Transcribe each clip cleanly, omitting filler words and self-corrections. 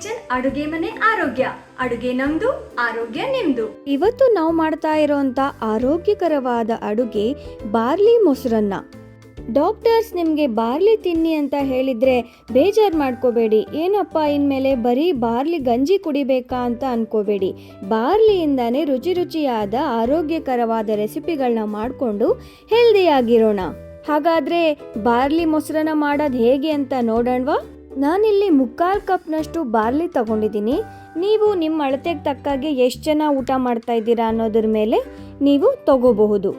Kitchen ಅಡುಗೆ ಮನೆ ಆರೋಗ್ಯ. ಅಡುಗೆ ನಮ್ದು, ಆರೋಗ್ಯ ನಿಮ್ದು. ಇವತ್ತು ನಾವು ಮಾಡ್ತಾ ಇರೋಂಥ ಆರೋಗ್ಯಕರವಾದ ಅಡುಗೆ ಬಾರ್ಲಿ ಮೊಸರನ್ನ. ಡಾಕ್ಟರ್ಸ್ ನಿಮಗೆ ಬಾರ್ಲಿ ತಿನ್ನಿ ಅಂತ ಹೇಳಿದರೆ ಬೇಜಾರು ಮಾಡ್ಕೋಬೇಡಿ. ಏನಪ್ಪ ಇನ್ಮೇಲೆ ಬರೀ ಬಾರ್ಲಿ ಗಂಜಿ ಕುಡಿಬೇಕಾ ಅಂತ ಅನ್ಕೋಬೇಡಿ. ಬಾರ್ಲಿಯಿಂದಾನೇ ರುಚಿ ರುಚಿಯಾದ ಆರೋಗ್ಯಕರವಾದ ರೆಸಿಪಿಗಳನ್ನ ಮಾಡಿಕೊಂಡು ಹೆಲ್ದಿಯಾಗಿರೋಣ. ಹಾಗಾದರೆ ಬಾರ್ಲಿ ಮೊಸರನ್ನ ಮಾಡೋದು ಹೇಗೆ ಅಂತ ನೋಡೋಣವಾ? ನಾನಿಲ್ಲಿ 3/4 ಕಪ್ನಷ್ಟು ಬಾರ್ಲಿ ತಗೊಂಡಿದ್ದೀನಿ. ನೀವು ನಿಮ್ಮ ಅಳತೆಗೆ ತಕ್ಕಾಗೆ ಎಷ್ಟು ಜನ ಊಟ ಮಾಡ್ತಾ ಇದ್ದೀರಾ ಅನ್ನೋದ್ರ ಮೇಲೆ ನೀವು ತಗೋಬಹುದು.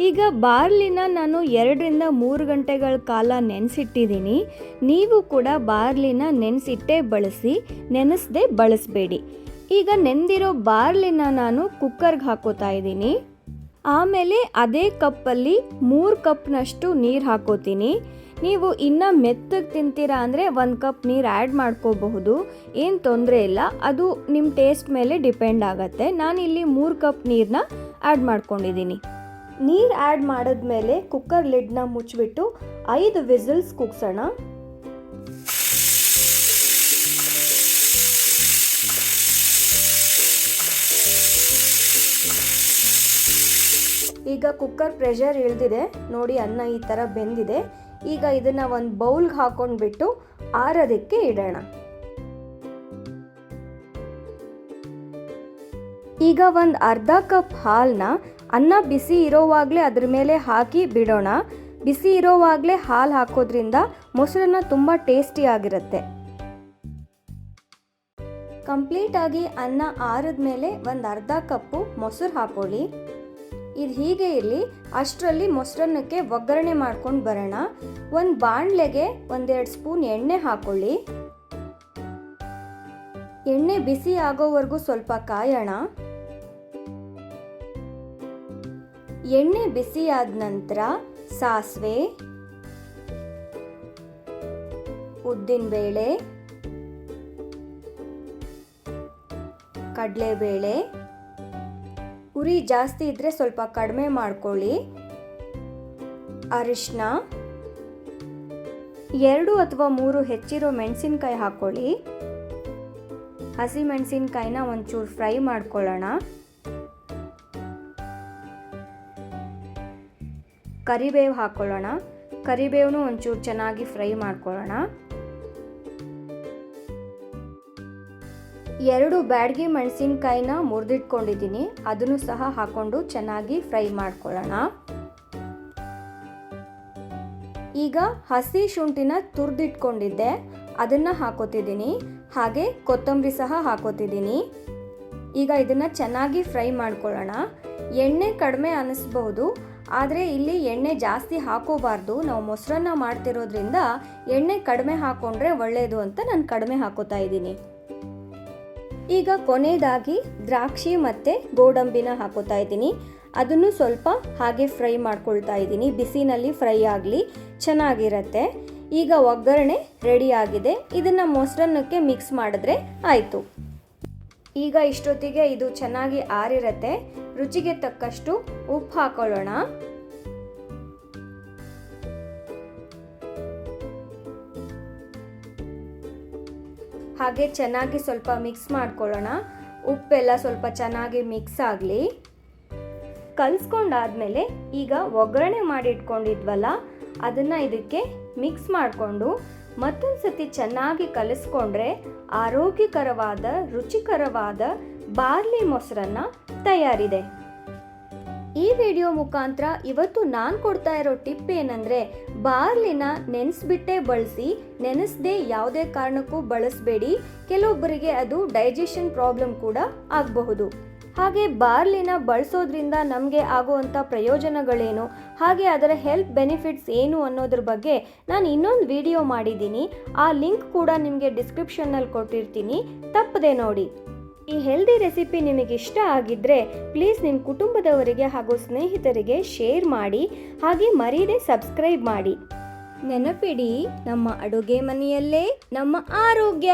ಈಗ ಬಾರ್ಲಿನ ನಾನು 2-3 ಗಂಟೆಗಳ ಕಾಲ ನೆನೆಸಿಟ್ಟಿದ್ದೀನಿ. ನೀವು ಕೂಡ ಬಾರ್ಲಿನ ನೆನೆಸಿಟ್ಟೇ ಬಳಸಿ, ನೆನೆಸದೆ ಬಳಸಬೇಡಿ. ಈಗ ನೆಂದಿರೋ ಬಾರ್ಲಿನ ನಾನು ಕುಕ್ಕರ್ಗೆ ಹಾಕೋತಾ ಇದ್ದೀನಿ. ಆಮೇಲೆ ಅದೇ ಕಪ್ಪಲ್ಲಿ 3 ಕಪ್ನಷ್ಟು ನೀರು ಹಾಕೋತೀನಿ. ನೀವು ಇನ್ನೂ ಮೆತ್ತಗೆ ತಿಂತೀರಾ ಅಂದರೆ 1 ಕಪ್ ನೀರು ಆ್ಯಡ್ ಮಾಡ್ಕೋಬಹುದು, ಏನು ತೊಂದರೆ ಇಲ್ಲ. ಅದು ನಿಮ್ಮ ಟೇಸ್ಟ್ ಮೇಲೆ ಡಿಪೆಂಡ್ ಆಗುತ್ತೆ. ನಾನಿಲ್ಲಿ 3 ಕಪ್ ನೀರನ್ನ ಆ್ಯಡ್ ಮಾಡ್ಕೊಂಡಿದ್ದೀನಿ. ನೀರು ಆ್ಯಡ್ ಮಾಡಿದ್ಮೇಲೆ ಕುಕ್ಕರ್ ಲಿಡ್ನ ಮುಚ್ಚಿಬಿಟ್ಟು 5 ವಿಸಿಲ್ಸ್ ಕೂಗ್ಸೋಣ. ಈಗ ಕುಕ್ಕರ್ ಪ್ರೆಷರ್ ಇಳಿದಿದೆ ನೋಡಿ, ಅನ್ನ ಈ ಥರ ಬೆಂದಿದೆ. ಈಗ ಇದನ್ನು ಒಂದು ಬೌಲ್ಗೆ ಹಾಕೊಂಡ್ಬಿಟ್ಟು ಆರೋದಕ್ಕೆ ಇಡೋಣ. ಈಗ ಒಂದು ಅರ್ಧ ಕಪ್ ಹಾಲನ್ನ ಅನ್ನ ಬಿಸಿ ಇರೋವಾಗಲೇ ಅದ್ರ ಮೇಲೆ ಹಾಕಿ ಬಿಡೋಣ. ಬಿಸಿ ಇರೋವಾಗಲೇ ಹಾಲು ಹಾಕೋದ್ರಿಂದ ಮೊಸರನ್ನ ತುಂಬ ಟೇಸ್ಟಿಯಾಗಿರುತ್ತೆ. ಕಂಪ್ಲೀಟಾಗಿ ಅನ್ನ ಆರಿದ ಮೇಲೆ ಒಂದು ಅರ್ಧ ಕಪ್ಪು ಮೊಸರು ಹಾಕೊಳ್ಳಿ. ಇದು ಹೀಗೆ ಇರಲಿ. ಅಷ್ಟರಲ್ಲಿ ಮೊಸರನ್ನಕ್ಕೆ ಒಗ್ಗರಣೆ ಮಾಡ್ಕೊಂಡು ಬರೋಣ. ಒಂದು ಬಾಣಲೆಗೆ 1-2 ಸ್ಪೂನ್ ಎಣ್ಣೆ ಹಾಕೊಳ್ಳಿ. ಎಣ್ಣೆ ಬಿಸಿ ಆಗೋವರೆಗೂ ಸ್ವಲ್ಪ ಕಾಯೋಣ. ಎಣ್ಣೆ ಬಿಸಿ ಆದ ನಂತರ ಸಾಸಿವೆ, ಉದ್ದಿನಬೇಳೆ, ಕಡಲೆಬೇಳೆ, ಉರಿ ಜಾಸ್ತಿ ಇದ್ದರೆ ಸ್ವಲ್ಪ ಕಡಿಮೆ ಮಾಡ್ಕೊಳ್ಳಿ. ಅರಿಶಿನ, 2 ಅಥವಾ 3 ಹೆಚ್ಚಿರೋ ಮೆಣಸಿನ್ಕಾಯಿ ಹಾಕ್ಕೊಳ್ಳಿ. ಹಸಿ ಮೆಣಸಿನ್ಕಾಯಿನ ಒಂಚೂರು ಫ್ರೈ ಮಾಡ್ಕೊಳ್ಳೋಣ. ಕರಿಬೇವು ಹಾಕ್ಕೊಳ್ಳೋಣ. ಕರಿಬೇವನು ಒಂಚೂರು ಚೆನ್ನಾಗಿ ಫ್ರೈ ಮಾಡ್ಕೊಳ್ಳೋಣ. 2 ಬ್ಯಾಡಗಿ ಮೆಣಸಿನ್ಕಾಯಿನ ಮುರಿದಿಟ್ಕೊಂಡಿದ್ದೀನಿ, ಅದನ್ನು ಸಹ ಹಾಕೊಂಡು ಚೆನ್ನಾಗಿ ಫ್ರೈ ಮಾಡ್ಕೊಳ್ಳೋಣ. ಈಗ ಹಸಿ ಶುಂಠಿನ ತುರಿದಿಟ್ಕೊಂಡಿದ್ದೆ, ಅದನ್ನು ಹಾಕೋತಿದ್ದೀನಿ. ಹಾಗೆ ಕೊತ್ತಂಬರಿ ಸಹ ಹಾಕೋತಿದ್ದೀನಿ. ಈಗ ಇದನ್ನು ಚೆನ್ನಾಗಿ ಫ್ರೈ ಮಾಡ್ಕೊಳ್ಳೋಣ. ಎಣ್ಣೆ ಕಡಿಮೆ ಅನ್ನಿಸ್ಬಹುದು, ಆದರೆ ಇಲ್ಲಿ ಎಣ್ಣೆ ಜಾಸ್ತಿ ಹಾಕೋಬಾರ್ದು. ನಾವು ಮೊಸರನ್ನ ಮಾಡ್ತಿರೋದ್ರಿಂದ ಎಣ್ಣೆ ಕಡಿಮೆ ಹಾಕೊಂಡ್ರೆ ಒಳ್ಳೆಯದು ಅಂತ ನಾನು ಕಡಿಮೆ ಹಾಕೋತಾ ಇದ್ದೀನಿ. ಈಗ ಕೊನೆಯದಾಗಿ ದ್ರಾಕ್ಷಿ ಮತ್ತು ಗೋಡಂಬಿನ ಹಾಕೋತಾ ಇದ್ದೀನಿ. ಅದನ್ನು ಸ್ವಲ್ಪ ಹಾಗೆ ಫ್ರೈ ಮಾಡ್ಕೊಳ್ತಾ ಇದ್ದೀನಿ. ಬಿಸಿನಲ್ಲಿ ಫ್ರೈ ಆಗಲಿ, ಚೆನ್ನಾಗಿರುತ್ತೆ. ಈಗ ಒಗ್ಗರಣೆ ರೆಡಿ ಆಗಿದೆ. ಇದನ್ನು ಮೊಸರನ್ನಕ್ಕೆ ಮಿಕ್ಸ್ ಮಾಡಿದ್ರೆ ಆಯಿತು. ಈಗ ಇಷ್ಟೊತ್ತಿಗೆ ಇದು ಚೆನ್ನಾಗಿ ಆರಿರುತ್ತೆ. ರುಚಿಗೆ ತಕ್ಕಷ್ಟು ಉಪ್ಪು ಹಾಕೊಳ್ಳೋಣ. ಹಾಗೆ ಚೆನ್ನಾಗಿ ಸ್ವಲ್ಪ ಮಿಕ್ಸ್ ಮಾಡ್ಕೊಳ್ಳೋಣ. ಉಪ್ಪೆಲ್ಲ ಸ್ವಲ್ಪ ಚೆನ್ನಾಗಿ ಮಿಕ್ಸ್ ಆಗಲಿ. ಕಲಿಸ್ಕೊಂಡಾದ್ಮೇಲೆ ಈಗ ಒಗ್ಗರಣೆ ಮಾಡಿಟ್ಕೊಂಡಿದ್ವಲ್ಲ, ಅದನ್ನು ಇದಕ್ಕೆ ಮಿಕ್ಸ್ ಮಾಡಿಕೊಂಡು ಮತ್ತೊಂದು ಸತಿ ಚೆನ್ನಾಗಿ ಕಲಿಸ್ಕೊಂಡ್ರೆ ಆರೋಗ್ಯಕರವಾದ ರುಚಿಕರವಾದ ಬಾರ್ಲಿ ಮೊಸರನ್ನ ತಯಾರಿದೆ. ಈ ವಿಡಿಯೋ ಮುಖಾಂತರ ಇವತ್ತು ನಾನು ಕೊಡ್ತಾ ಇರೋ ಟಿಪ್ ಏನಂದರೆ, ಬಾರ್ಲಿನ ನೆನೆಸ್ಬಿಟ್ಟೇ ಬಳಸಿ, ನೆನೆಸದೆ ಯಾವುದೇ ಕಾರಣಕ್ಕೂ ಬಳಸಬೇಡಿ. ಕೆಲವೊಬ್ಬರಿಗೆ ಅದು ಡೈಜೆಷನ್ ಪ್ರಾಬ್ಲಮ್ ಕೂಡ ಆಗಬಹುದು. ಹಾಗೆ ಬಾರ್ಲಿನ ಬಳಸೋದ್ರಿಂದ ನಮಗೆ ಆಗುವಂಥ ಪ್ರಯೋಜನಗಳೇನು, ಹಾಗೆ ಅದರ ಹೆಲ್ತ್ ಬೆನಿಫಿಟ್ಸ್ ಏನು ಅನ್ನೋದ್ರ ಬಗ್ಗೆ ನಾನು ಇನ್ನೊಂದು ವಿಡಿಯೋ ಮಾಡಿದ್ದೀನಿ. ಆ ಲಿಂಕ್ ಕೂಡ ನಿಮಗೆ ಡಿಸ್ಕ್ರಿಪ್ಷನ್ನಲ್ಲಿ ಕೊಟ್ಟಿರ್ತೀನಿ, ತಪ್ಪದೆ ನೋಡಿ. ಈ ಹೆಲ್ದಿ ರೆಸಿಪಿ ನಿಮಗೆ ಇಷ್ಟ ಆಗಿದ್ದರೆ ಪ್ಲೀಸ್ ನಿಮ್ಮ ಕುಟುಂಬದವರಿಗೆ ಹಾಗೂ ಸ್ನೇಹಿತರಿಗೆ ಶೇರ್ ಮಾಡಿ. ಹಾಗೆ ಮರೀದೆ ಸಬ್ಸ್ಕ್ರೈಬ್ ಮಾಡಿ. ನೆನಪಿಡಿ, ನಮ್ಮ ಅಡುಗೆ ಮನೆಯಲ್ಲೇ ನಮ್ಮ ಆರೋಗ್ಯ.